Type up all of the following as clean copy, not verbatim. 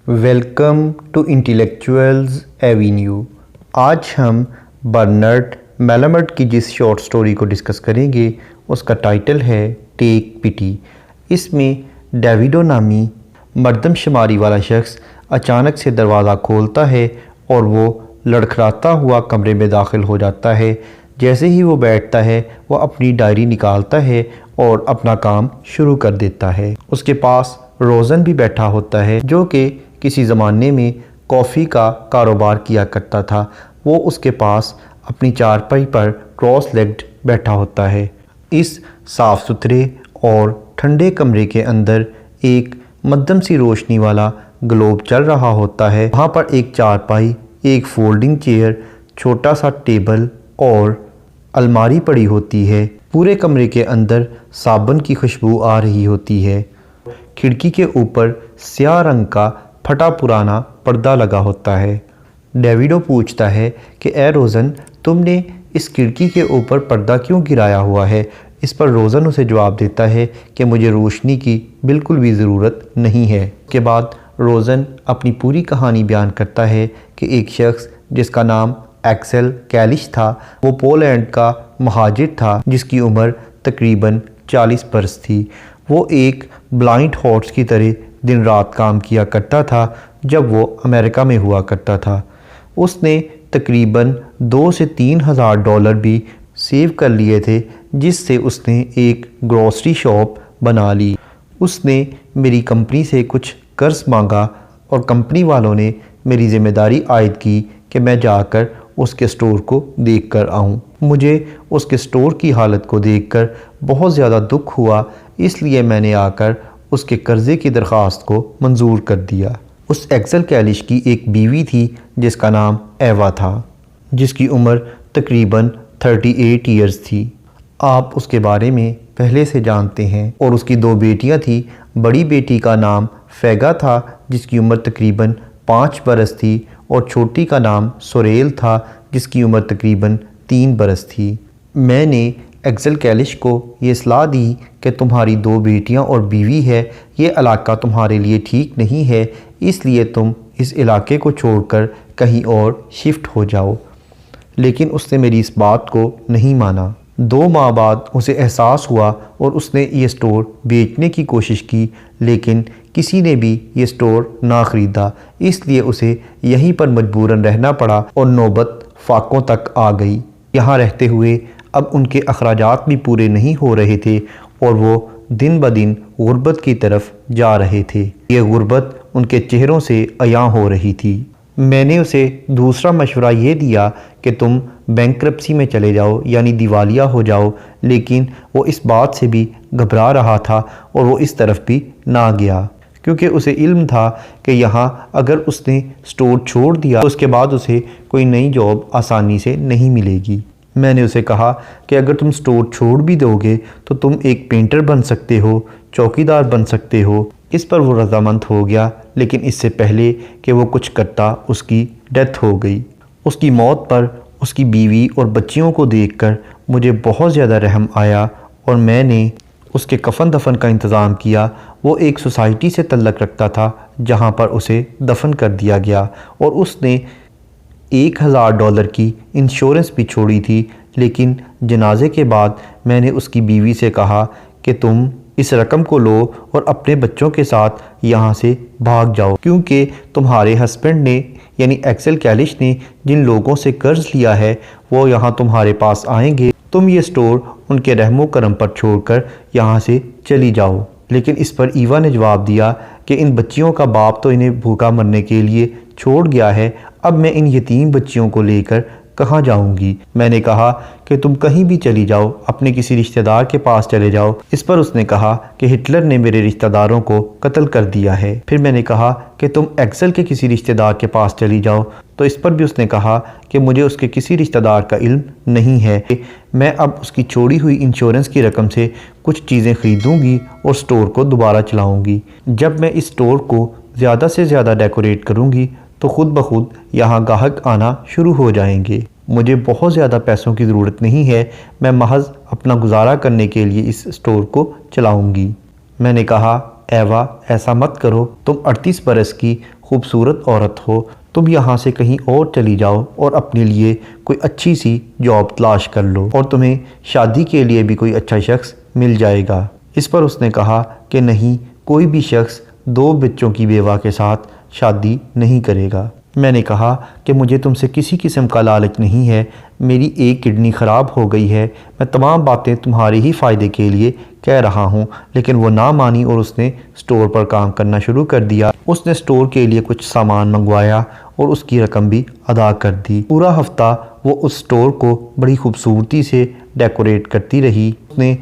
Welcome to انٹیلیکچوئلز avenue. آج ہم Bernard میلامٹ کی جس شارٹ سٹوری کو ڈسکس کریں گے اس کا ٹائٹل ہے ٹیک پٹی۔ اس میں ڈیویڈو نامی مردم شماری والا شخص اچانک سے دروازہ کھولتا ہے اور وہ لڑکھڑاتا ہوا کمرے میں داخل ہو جاتا ہے۔ جیسے ہی وہ بیٹھتا ہے وہ اپنی ڈائری نکالتا ہے اور اپنا کام شروع کر دیتا ہے۔ اس کے پاس روزن بھی بیٹھا ہوتا ہے جو کہ کسی زمانے میں کافی کا کاروبار کیا کرتا تھا۔ وہ اس کے پاس اپنی چارپائی پر کراس لیگڈ بیٹھا ہوتا ہے۔ اس صاف ستھرے اور ٹھنڈے کمرے کے اندر ایک مدھم سی روشنی والا گلوب چل رہا ہوتا ہے۔ وہاں پر ایک چارپائی، ایک فولڈنگ چیئر، چھوٹا سا ٹیبل اور الماری پڑی ہوتی ہے۔ پورے کمرے کے اندر صابن کی خوشبو آ رہی ہوتی ہے۔ کھڑکی کے اوپر سیاہ رنگ کا پھٹا پرانا پردہ لگا ہوتا ہے۔ ڈیویڈو پوچھتا ہے کہ اے روزن، تم نے اس کھڑکی کے اوپر پردہ کیوں گرایا ہوا ہے؟ اس پر روزن اسے جواب دیتا ہے کہ مجھے روشنی کی بالکل بھی ضرورت نہیں ہے۔ اس کے بعد روزن اپنی پوری کہانی بیان کرتا ہے کہ ایک شخص جس کا نام ایکسل کیلش تھا، وہ پولینڈ کا مہاجر تھا جس کی عمر تقریباً 40 برس تھی۔ وہ ایک بلائنڈ ہارس کی طرح دن رات کام کیا کرتا تھا جب وہ امریکہ میں ہوا کرتا تھا۔ اس نے تقریباً 2 سے 3 ہزار ڈالر بھی سیو کر لیے تھے جس سے اس نے ایک گروسری شاپ بنا لی۔ اس نے میری کمپنی سے کچھ قرض مانگا اور کمپنی والوں نے میری ذمہ داری عائد کی کہ میں جا کر اس کے سٹور کو دیکھ کر آؤں۔ مجھے اس کے سٹور کی حالت کو دیکھ کر بہت زیادہ دکھ ہوا، اس لیے میں نے آ کر اس کے قرضے کی درخواست کو منظور کر دیا۔ اس ایکسل کیلش کی ایک بیوی تھی جس کا نام ایوا تھا، جس کی عمر تقریباً 38 ایئرز تھی۔ آپ اس کے بارے میں پہلے سے جانتے ہیں۔ اور اس کی 2 بیٹیاں تھیں۔ بڑی بیٹی کا نام فیگا تھا جس کی عمر تقریباً 5 برس تھی، اور چھوٹی کا نام سوریل تھا جس کی عمر تقریباً 3 برس تھی۔ میں نے ایکسل کیلش کو یہ صلاح دی کہ تمہاری 2 بیٹیاں اور بیوی ہے، یہ علاقہ تمہارے لیے ٹھیک نہیں ہے، اس لیے تم اس علاقے کو چھوڑ کر کہیں اور شفٹ ہو جاؤ۔ لیکن اس نے میری اس بات کو نہیں مانا۔ 2 ماہ بعد اسے احساس ہوا اور اس نے یہ سٹور بیچنے کی کوشش کی، لیکن کسی نے بھی یہ سٹور نہ خریدا، اس لیے اسے یہیں پر مجبوراً رہنا پڑا اور نوبت فاقوں تک آ گئی۔ یہاں رہتے ہوئے اب ان کے اخراجات بھی پورے نہیں ہو رہے تھے اور وہ دن بدن غربت کی طرف جا رہے تھے۔ یہ غربت ان کے چہروں سے عیاں ہو رہی تھی۔ میں نے اسے دوسرا مشورہ یہ دیا کہ تم بینکرپسی میں چلے جاؤ، یعنی دیوالیہ ہو جاؤ، لیکن وہ اس بات سے بھی گھبرا رہا تھا اور وہ اس طرف بھی نہ گیا، کیونکہ اسے علم تھا کہ یہاں اگر اس نے سٹور چھوڑ دیا تو اس کے بعد اسے کوئی نئی جاب آسانی سے نہیں ملے گی۔ میں نے اسے کہا کہ اگر تم سٹور چھوڑ بھی دو گے تو تم ایک پینٹر بن سکتے ہو، چوکیدار بن سکتے ہو۔ اس پر وہ رضامند ہو گیا، لیکن اس سے پہلے کہ وہ کچھ کرتا اس کی ڈیتھ ہو گئی۔ اس کی موت پر اس کی بیوی اور بچیوں کو دیکھ کر مجھے بہت زیادہ رحم آیا اور میں نے اس کے کفن دفن کا انتظام کیا۔ وہ ایک سوسائٹی سے تعلق رکھتا تھا جہاں پر اسے دفن کر دیا گیا، اور اس نے 1000 ڈالر کی انشورنس بھی چھوڑی تھی۔ لیکن جنازے کے بعد میں نے اس کی بیوی سے کہا کہ تم اس رقم کو لو اور اپنے بچوں کے ساتھ یہاں سے بھاگ جاؤ، کیونکہ تمہارے ہسبینڈ نے یعنی ایکسل کیلش نے جن لوگوں سے قرض لیا ہے وہ یہاں تمہارے پاس آئیں گے۔ تم یہ سٹور ان کے رحم و کرم پر چھوڑ کر یہاں سے چلی جاؤ۔ لیکن اس پر ایوا نے جواب دیا کہ ان بچیوں کا باپ تو انہیں بھوکا مرنے کے لیے چھوڑ گیا ہے، اب میں ان یتیم بچیوں کو لے کر کہاں جاؤں گی؟ میں نے کہا کہ تم کہیں بھی چلی جاؤ، اپنے کسی رشتہ دار کے پاس چلے جاؤ۔ اس پر اس نے کہا کہ ہٹلر نے میرے رشتہ داروں کو قتل کر دیا ہے۔ پھر میں نے کہا کہ تم ایکسل کے کسی رشتہ دار کے پاس چلی جاؤ، تو اس پر بھی اس نے کہا کہ مجھے اس کے کسی رشتہ دار کا علم نہیں ہے۔ میں اب اس کی چھوڑی ہوئی انشورنس کی رقم سے کچھ چیزیں خریدوں گی اور سٹور کو دوبارہ چلاؤں گی۔ جب میں اس سٹور کو زیادہ سے زیادہ ڈیکوریٹ کروں گی تو خود بخود یہاں گاہک آنا شروع ہو جائیں گے۔ مجھے بہت زیادہ پیسوں کی ضرورت نہیں ہے، میں محض اپنا گزارا کرنے کے لیے اس سٹور کو چلاؤں گی۔ میں نے کہا ایوا ایسا مت کرو، تم 38 برس کی خوبصورت عورت ہو، تم یہاں سے کہیں اور چلی جاؤ اور اپنے لیے کوئی اچھی سی جاب تلاش کر لو اور تمہیں شادی کے لیے بھی کوئی اچھا شخص مل جائے گا۔ اس پر اس نے کہا کہ نہیں، کوئی بھی شخص 2 بچوں کی بیوہ کے ساتھ شادی نہیں کرے گا۔ میں نے کہا کہ مجھے تم سے کسی قسم کا لالچ نہیں ہے، میری ایک کڈنی خراب ہو گئی ہے، میں تمام باتیں تمہارے ہی فائدے کے لیے کہہ رہا ہوں، لیکن وہ نہ مانی اور اس نے سٹور پر کام کرنا شروع کر دیا۔ اس نے سٹور کے لیے کچھ سامان منگوایا اور اس کی رقم بھی ادا کر دی۔ پورا ہفتہ وہ اس سٹور کو بڑی خوبصورتی سے ڈیکوریٹ کرتی رہی۔ اس نے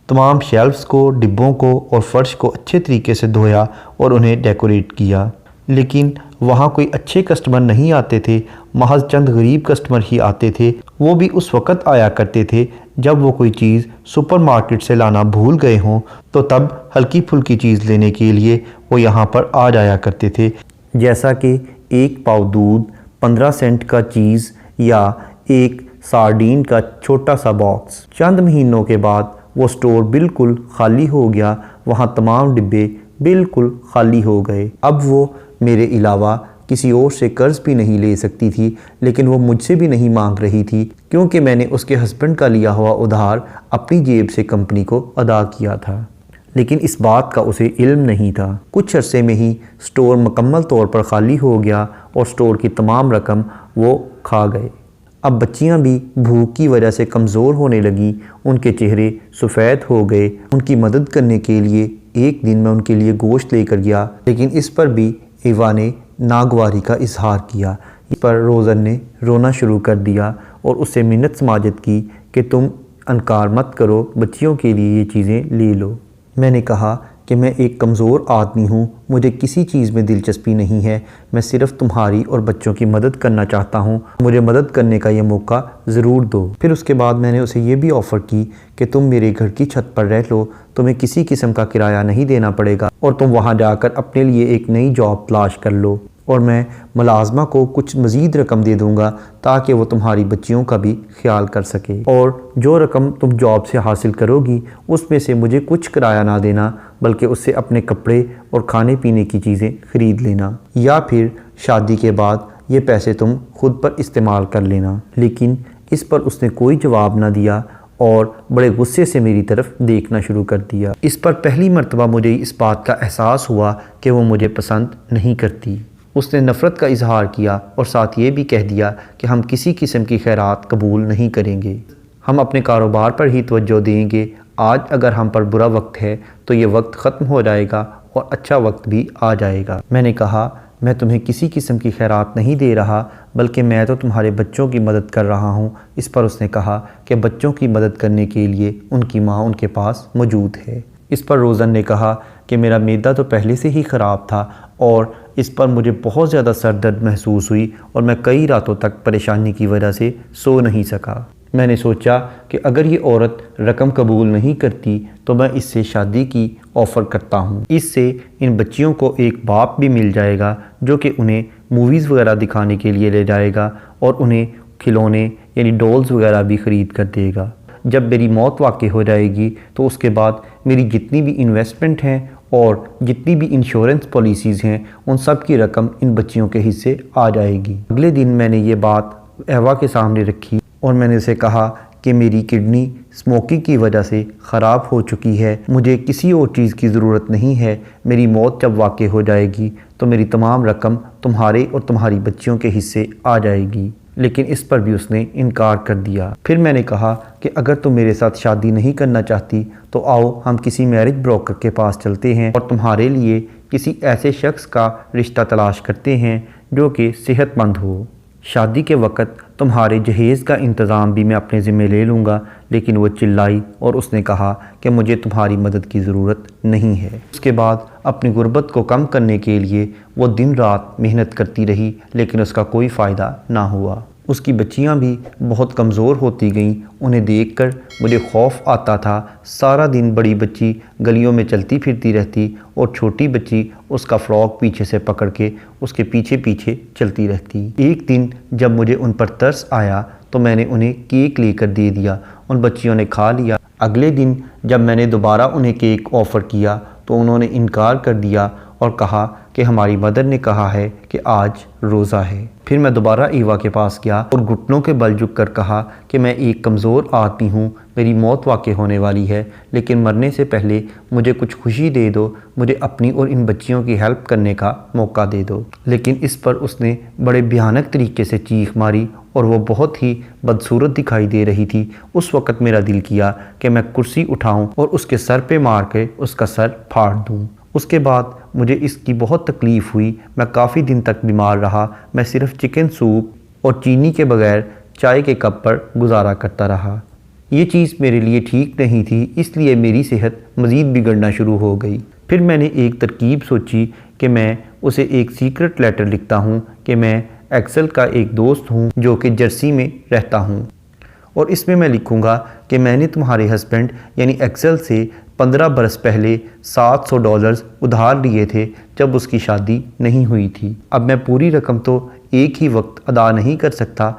تمام شیلفز کو، ڈبوں کو اور فرش کو اچھے طریقے سے دھویا اور انہیں ڈیکوریٹ کیا، لیکن وہاں کوئی اچھے کسٹمر نہیں آتے تھے، محض چند غریب کسٹمر ہی آتے تھے۔ وہ بھی اس وقت آیا کرتے تھے جب وہ کوئی چیز سپر مارکیٹ سے لانا بھول گئے ہوں، تو تب ہلکی پھلکی چیز لینے کے لیے وہ یہاں پر آ جایا کرتے تھے، جیسا کہ 1 پاؤ دودھ، 15 سینٹ کا چیز یا ایک سارڈین کا چھوٹا سا باکس۔ چند مہینوں کے بعد وہ سٹور بالکل خالی ہو گیا، وہاں تمام ڈبے بالکل خالی ہو گئے۔ اب وہ میرے علاوہ کسی اور سے قرض بھی نہیں لے سکتی تھی، لیکن وہ مجھ سے بھی نہیں مانگ رہی تھی کیونکہ میں نے اس کے ہسبینڈ کا لیا ہوا ادھار اپنی جیب سے کمپنی کو ادا کیا تھا، لیکن اس بات کا اسے علم نہیں تھا۔ کچھ عرصے میں ہی سٹور مکمل طور پر خالی ہو گیا اور سٹور کی تمام رقم وہ کھا گئے۔ اب بچیاں بھی بھوک کی وجہ سے کمزور ہونے لگیں، ان کے چہرے سفید ہو گئے۔ ان کی مدد کرنے کے لیے ایک دن میں ان کے لیے گوشت لے کر گیا، لیکن اس پر بھی ایوا نے ناگواری کا اظہار کیا۔ اس پر روزن نے رونا شروع کر دیا اور اس سے منت سماجت کی کہ تم انکار مت کرو، بچیوں کے لیے یہ چیزیں لے لو۔ میں نے کہا کہ میں ایک کمزور آدمی ہوں، مجھے کسی چیز میں دلچسپی نہیں ہے، میں صرف تمہاری اور بچوں کی مدد کرنا چاہتا ہوں، مجھے مدد کرنے کا یہ موقع ضرور دو۔ پھر اس کے بعد میں نے اسے یہ بھی آفر کی کہ تم میرے گھر کی چھت پر رہ لو، تمہیں کسی قسم کا کرایہ نہیں دینا پڑے گا اور تم وہاں جا کر اپنے لیے ایک نئی جاب تلاش کر لو، اور میں ملازمہ کو کچھ مزید رقم دے دوں گا تاکہ وہ تمہاری بچیوں کا بھی خیال کر سکے، اور جو رقم تم جاب سے حاصل کرو گی اس میں سے مجھے کچھ کرایہ نہ دینا، بلکہ اس سے اپنے کپڑے اور کھانے پینے کی چیزیں خرید لینا، یا پھر شادی کے بعد یہ پیسے تم خود پر استعمال کر لینا۔ لیکن اس پر اس نے کوئی جواب نہ دیا اور بڑے غصے سے میری طرف دیکھنا شروع کر دیا۔ اس پر پہلی مرتبہ مجھے اس بات کا احساس ہوا کہ وہ مجھے پسند نہیں کرتی۔ اس نے نفرت کا اظہار کیا اور ساتھ یہ بھی کہہ دیا کہ ہم کسی قسم کی خیرات قبول نہیں کریں گے، ہم اپنے کاروبار پر ہی توجہ دیں گے۔ آج اگر ہم پر برا وقت ہے تو یہ وقت ختم ہو جائے گا اور اچھا وقت بھی آ جائے گا۔ میں نے کہا میں تمہیں کسی قسم کی خیرات نہیں دے رہا، بلکہ میں تو تمہارے بچوں کی مدد کر رہا ہوں۔ اس پر اس نے کہا کہ بچوں کی مدد کرنے کے لیے ان کی ماں ان کے پاس موجود ہے۔ اس پر روزن نے کہا کہ میرا معدہ تو پہلے سے ہی خراب تھا اور اس پر مجھے بہت زیادہ سر درد محسوس ہوئی اور میں کئی راتوں تک پریشانی کی وجہ سے سو نہیں سکا۔ میں نے سوچا کہ اگر یہ عورت رقم قبول نہیں کرتی تو میں اس سے شادی کی آفر کرتا ہوں، اس سے ان بچیوں کو ایک باپ بھی مل جائے گا جو کہ انہیں موویز وغیرہ دکھانے کے لیے لے جائے گا اور انہیں کھلونے یعنی ڈولز وغیرہ بھی خرید کر دے گا۔ جب میری موت واقع ہو جائے گی تو اس کے بعد میری جتنی بھی انویسٹمنٹ ہیں اور جتنی بھی انشورنس پالیسیز ہیں ان سب کی رقم ان بچیوں کے حصے آ جائے گی۔ اگلے دن میں نے یہ بات ایوا کے سامنے رکھی اور میں نے اسے کہا کہ میری کڈنی اسموکنگ کی وجہ سے خراب ہو چکی ہے، مجھے کسی اور چیز کی ضرورت نہیں ہے، میری موت جب واقع ہو جائے گی تو میری تمام رقم تمہارے اور تمہاری بچیوں کے حصے آ جائے گی، لیکن اس پر بھی اس نے انکار کر دیا۔ پھر میں نے کہا کہ اگر تم میرے ساتھ شادی نہیں کرنا چاہتی تو آؤ ہم کسی میرج بروکر کے پاس چلتے ہیں اور تمہارے لیے کسی ایسے شخص کا رشتہ تلاش کرتے ہیں جو کہ صحت مند ہو۔ شادی کے وقت تمہارے جہیز کا انتظام بھی میں اپنے ذمہ لے لوں گا۔ لیکن وہ چلائی اور اس نے کہا کہ مجھے تمہاری مدد کی ضرورت نہیں ہے۔ اس کے بعد اپنی غربت کو کم کرنے کے لیے وہ دن رات محنت کرتی رہی، لیکن اس کا کوئی فائدہ نہ ہوا۔ اس کی بچیاں بھی بہت کمزور ہوتی گئیں، انہیں دیکھ کر مجھے خوف آتا تھا۔ سارا دن بڑی بچی گلیوں میں چلتی پھرتی رہتی اور چھوٹی بچی اس کا فراک پیچھے سے پکڑ کے اس کے پیچھے پیچھے چلتی رہتی۔ ایک دن جب مجھے ان پر ترس آیا تو میں نے انہیں کیک لے کر دے دیا، ان بچیوں نے کھا لیا۔ اگلے دن جب میں نے دوبارہ انہیں کیک آفر کیا تو انہوں نے انکار کر دیا اور کہا کہ ہماری مدر نے کہا ہے کہ آج روزہ ہے۔ پھر میں دوبارہ ایوا کے پاس گیا اور گھٹنوں کے بل جھک کر کہا کہ میں ایک کمزور آدمی ہوں، میری موت واقع ہونے والی ہے، لیکن مرنے سے پہلے مجھے کچھ خوشی دے دو، مجھے اپنی اور ان بچیوں کی ہیلپ کرنے کا موقع دے دو۔ لیکن اس پر اس نے بڑے بھیانک طریقے سے چیخ ماری اور وہ بہت ہی بدصورت دکھائی دے رہی تھی۔ اس وقت میرا دل کیا کہ میں کرسی اٹھاؤں اور اس کے سر پہ مار کے اس کا سر پھاڑ دوں۔ اس کے بعد مجھے اس کی بہت تکلیف ہوئی، میں کافی دن تک بیمار رہا، میں صرف چکن سوپ اور چینی کے بغیر چائے کے کپ پر گزارا کرتا رہا۔ یہ چیز میرے لیے ٹھیک نہیں تھی، اس لیے میری صحت مزید بگڑنا شروع ہو گئی۔ پھر میں نے ایک ترکیب سوچی کہ میں اسے ایک سیکرٹ لیٹر لکھتا ہوں کہ میں ایکسل کا ایک دوست ہوں جو کہ جرسی میں رہتا ہوں، اور اس میں لکھوں گا کہ میں نے تمہارے ہسبینڈ یعنی ایکسل سے 15 برس پہلے $700 ادھار لیے تھے جب اس کی شادی نہیں ہوئی تھی۔ اب میں پوری رقم تو ایک ہی وقت ادا نہیں کر سکتا،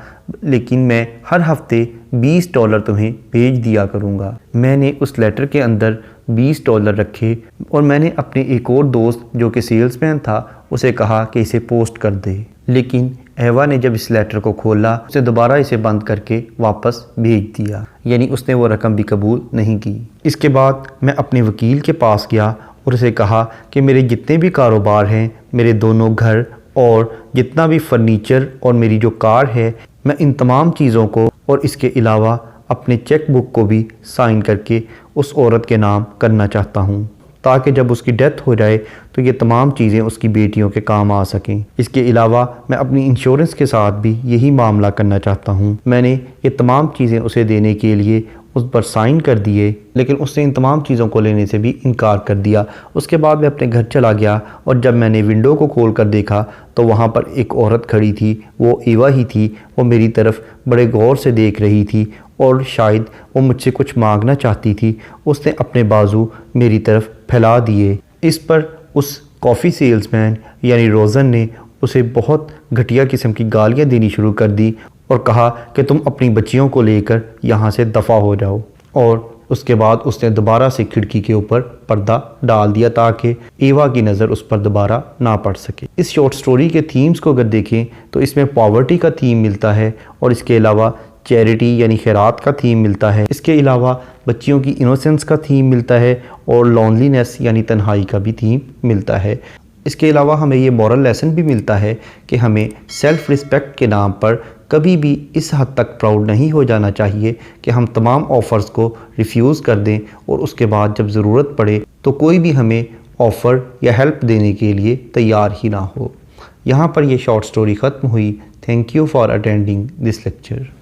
لیکن میں ہر ہفتے $20 تمہیں بھیج دیا کروں گا۔ میں نے اس لیٹر کے اندر $20 رکھے اور میں نے اپنے ایک اور دوست جو کہ سیلز مین تھا اسے کہا کہ اسے پوسٹ کر دے، لیکن ایوا نے جب اس لیٹر کو کھولا اس نے دوبارہ اسے بند کر کے واپس بھیج دیا، یعنی اس نے وہ رقم بھی قبول نہیں کی۔ اس کے بعد میں اپنے وکیل کے پاس گیا اور اسے کہا کہ میرے جتنے بھی کاروبار ہیں، میرے دونوں گھر اور جتنا بھی فرنیچر اور میری جو کار ہے، میں ان تمام چیزوں کو اور اس کے علاوہ اپنے چیک بک کو بھی سائن کر کے اس عورت کے نام کرنا چاہتا ہوں، تاکہ جب اس کی ڈیتھ ہو جائے تو یہ تمام چیزیں اس کی بیٹیوں کے کام آ سکیں۔ اس کے علاوہ میں اپنی انشورنس کے ساتھ بھی یہی معاملہ کرنا چاہتا ہوں۔ میں نے یہ تمام چیزیں اسے دینے کے لیے اس پر سائن کر دیے، لیکن اس نے ان تمام چیزوں کو لینے سے بھی انکار کر دیا۔ اس کے بعد میں اپنے گھر چلا گیا اور جب میں نے ونڈو کو کھول کر دیکھا تو وہاں پر ایک عورت کھڑی تھی، وہ ایوا ہی تھی۔ وہ میری طرف بڑے غور سے دیکھ رہی تھی اور شاید وہ مجھ سے کچھ مانگنا چاہتی تھی۔ اس نے اپنے بازو میری طرف پھیلا دیے۔ اس پر اس کافی سیلز مین یعنی روزن نے اسے بہت گھٹیا قسم کی گالیاں دینی شروع کر دی اور کہا کہ تم اپنی بچیوں کو لے کر یہاں سے دفع ہو جاؤ، اور اس کے بعد اس نے دوبارہ سے کھڑکی کے اوپر پردہ ڈال دیا تاکہ ایوا کی نظر اس پر دوبارہ نہ پڑ سکے۔ اس شارٹ سٹوری کے تھیمز کو اگر دیکھیں تو اس میں پاورٹی کا تھیم ملتا ہے اور اس کے علاوہ چیریٹی یعنی خیرات کا تھیم ملتا ہے، اس کے علاوہ بچیوں کی انوسنس کا تھیم ملتا ہے اور لونلینس یعنی تنہائی کا بھی تھیم ملتا ہے۔ اس کے علاوہ ہمیں یہ مورل لیسن بھی ملتا ہے کہ ہمیں سیلف رسپیکٹ کے نام پر کبھی بھی اس حد تک پراؤڈ نہیں ہو جانا چاہیے کہ ہم تمام آفرز کو ریفیوز کر دیں اور اس کے بعد جب ضرورت پڑے تو کوئی بھی ہمیں آفر یا ہیلپ دینے کے لیے تیار ہی نہ ہو۔ یہاں پر یہ شارٹ سٹوری ختم ہوئی۔ Thank you for attending this lecture.